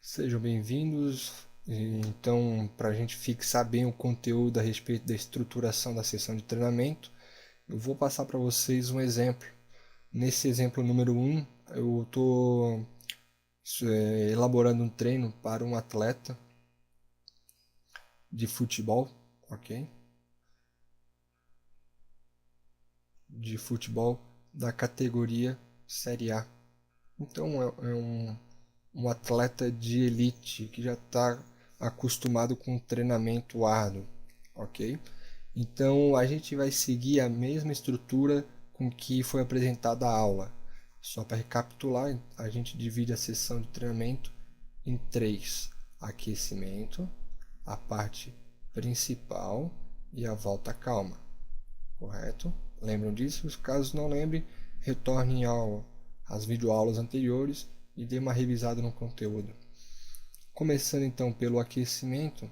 Sejam bem-vindos. Então, para a gente fixar bem o conteúdo a respeito da estruturação da sessão de treinamento, eu vou passar para vocês um exemplo. Nesse exemplo número um, eu estou elaborando um treino para um atleta de futebol, ok? De futebol da categoria Série A. Então, é um atleta de elite que já está acostumado com treinamento árduo, ok? Então a gente vai seguir a mesma estrutura com que foi apresentada a aula. Só para recapitular, a gente divide a sessão de treinamento em três: aquecimento, a parte principal e a volta calma, correto? Lembram disso? Caso não lembre, retornem às videoaulas anteriores e dê uma revisada no conteúdo. Começando então pelo aquecimento,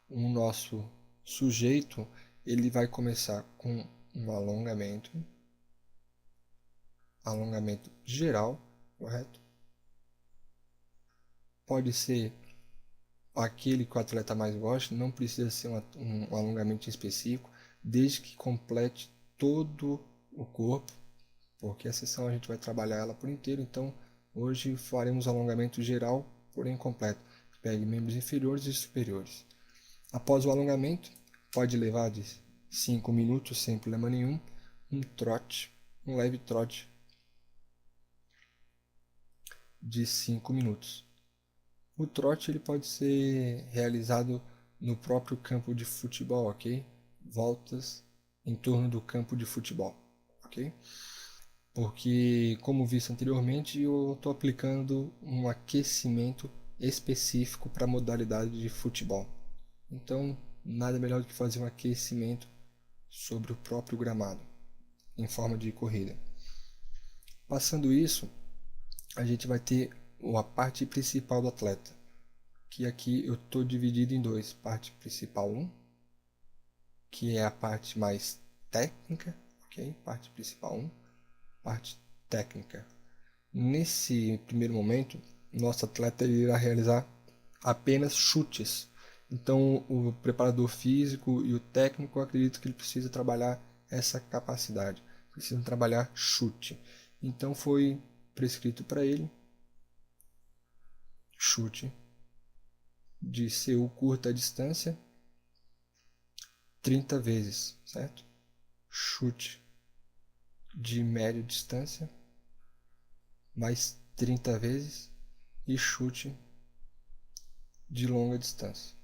o nosso sujeito ele vai começar com um alongamento geral, correto? Pode ser aquele que o atleta mais gosta, não precisa ser um alongamento específico, desde que complete todo o corpo, porque a sessão a gente vai trabalhar ela por inteiro, então hoje faremos alongamento geral, porém completo. Pegue membros inferiores e superiores. Após o alongamento, pode levar de 5 minutos sem problema nenhum, um leve trote de 5 minutos. O trote ele pode ser realizado no próprio campo de futebol, ok? Voltas em torno do campo de futebol, ok? Porque, como visto anteriormente, eu estou aplicando um aquecimento específico para a modalidade de futebol. Então, nada melhor do que fazer um aquecimento sobre o próprio gramado, em forma de corrida. Passando isso, a gente vai ter a parte principal do atleta, que aqui eu estou dividido em dois: parte principal 1, que é a parte mais técnica, ok? Parte principal 1, parte técnica. Nesse primeiro momento, nosso atleta irá realizar apenas chutes. Então, o preparador físico e o técnico acredito que ele precisa trabalhar essa capacidade, precisa trabalhar chute. Então, foi prescrito para ele chute de CU curta distância 30 vezes, certo? Chute de média distância mais 30 vezes e chute de longa distância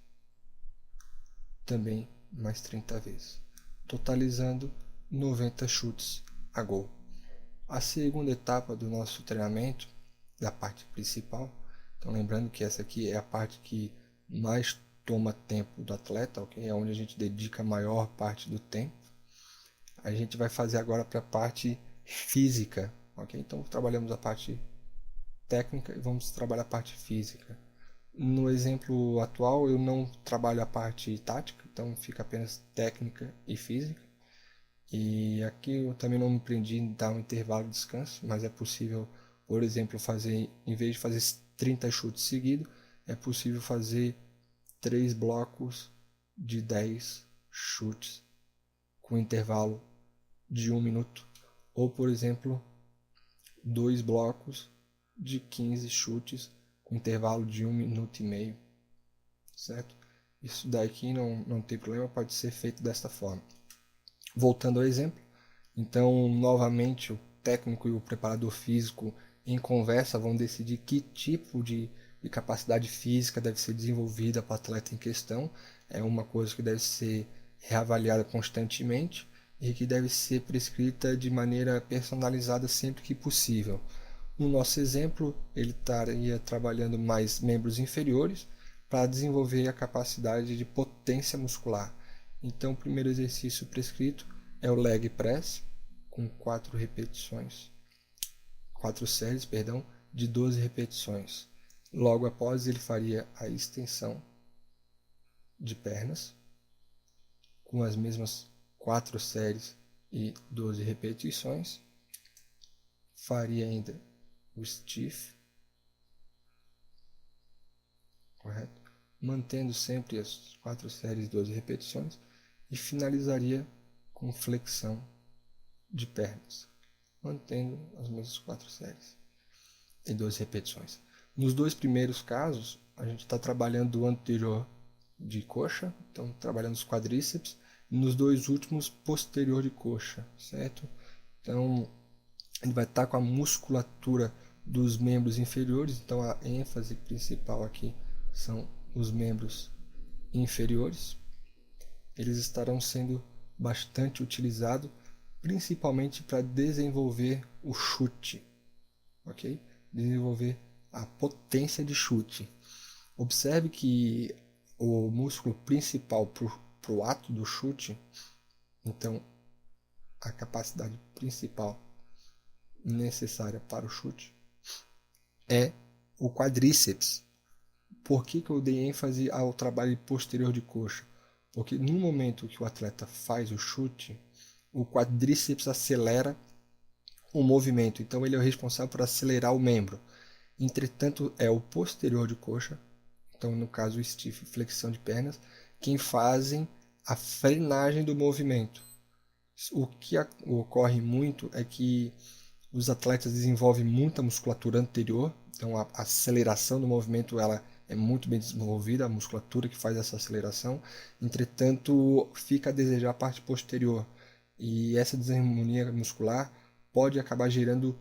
também mais 30 vezes, totalizando 90 chutes a gol. A segunda etapa do nosso treinamento, da parte principal, então lembrando que essa aqui é a parte que mais toma tempo do atleta, ok? É onde a gente dedica a maior parte do tempo. A gente vai fazer agora para a parte física, ok? Então trabalhamos a parte técnica e vamos trabalhar a parte física. No exemplo atual eu não trabalho a parte tática, então fica apenas técnica e física. E aqui eu também não me prendi em dar um intervalo de descanso, mas é possível, por exemplo, fazer, em vez de fazer 30 chutes seguidos, é possível fazer 3 blocos de 10 chutes com intervalo de 1 minuto. Ou, por exemplo, 2 blocos de 15 chutes com intervalo de 1 minuto e meio, certo? Isso daqui não tem problema, pode ser feito desta forma. Voltando ao exemplo, então novamente o técnico e o preparador físico em conversa vão decidir que tipo de capacidade física deve ser desenvolvida para o atleta em questão. É uma coisa que deve ser reavaliada constantemente e que deve ser prescrita de maneira personalizada sempre que possível. No nosso exemplo, ele estaria trabalhando mais membros inferiores para desenvolver a capacidade de potência muscular. Então, o primeiro exercício prescrito é o leg press, com 4 séries, de 12 repetições. Logo após, ele faria a extensão de pernas, com as mesmas 4 séries e 12 repetições. Faria ainda o stiff, mantendo sempre as 4 séries de 12 repetições e finalizaria com flexão de pernas, mantendo as mesmas 4 séries e 12 repetições. Nos dois primeiros casos, a gente está trabalhando o anterior de coxa, então trabalhando os quadríceps, e nos dois últimos, posterior de coxa, certo? Então, ele vai estar com a musculatura dos membros inferiores, então a ênfase principal aqui são os membros inferiores. Eles estarão sendo bastante utilizados, principalmente para desenvolver o chute, ok? Desenvolver a potência de chute. Observe que o músculo principal para o ato do chute, então a capacidade principal necessária para o chute é o quadríceps. Por que eu dei ênfase ao trabalho posterior de coxa? Porque no momento que o atleta faz o chute, o quadríceps acelera o movimento, então ele é o responsável por acelerar o membro. Entretanto, é o posterior de coxa, então no caso o stiff, flexão de pernas, quem fazem a frenagem do movimento. O que ocorre muito é que os atletas desenvolvem muita musculatura anterior, então a aceleração do movimento ela é muito bem desenvolvida, a musculatura que faz essa aceleração, entretanto fica a desejar a parte posterior, e essa desarmonia muscular pode acabar gerando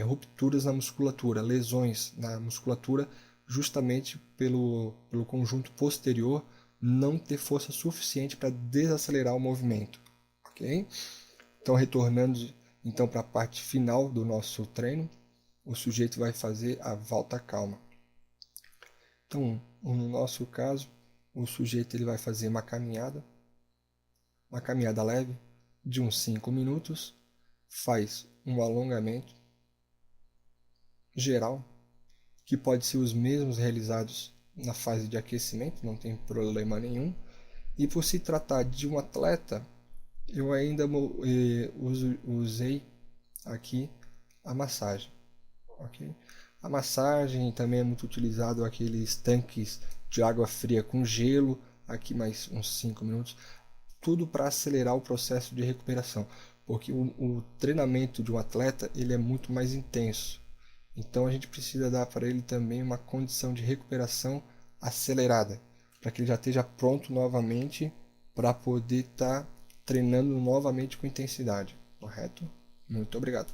rupturas na musculatura, lesões na musculatura, justamente pelo conjunto posterior não ter força suficiente para desacelerar o movimento. Ok? Então, retornando então para a parte final do nosso treino, o sujeito vai fazer a volta calma. Então, no nosso caso, o sujeito ele vai fazer uma caminhada leve de uns 5 minutos, faz um alongamento geral, que pode ser os mesmos realizados na fase de aquecimento, não tem problema nenhum. E por se tratar de um atleta, eu ainda usei aqui a massagem, ok? A massagem também é muito utilizado aqueles tanques de água fria com gelo, aqui mais uns 5 minutos, tudo para acelerar o processo de recuperação, porque o treinamento de um atleta ele é muito mais intenso, então a gente precisa dar para ele também uma condição de recuperação acelerada, para que ele já esteja pronto novamente para poder estar treinando novamente com intensidade, correto? Muito obrigado.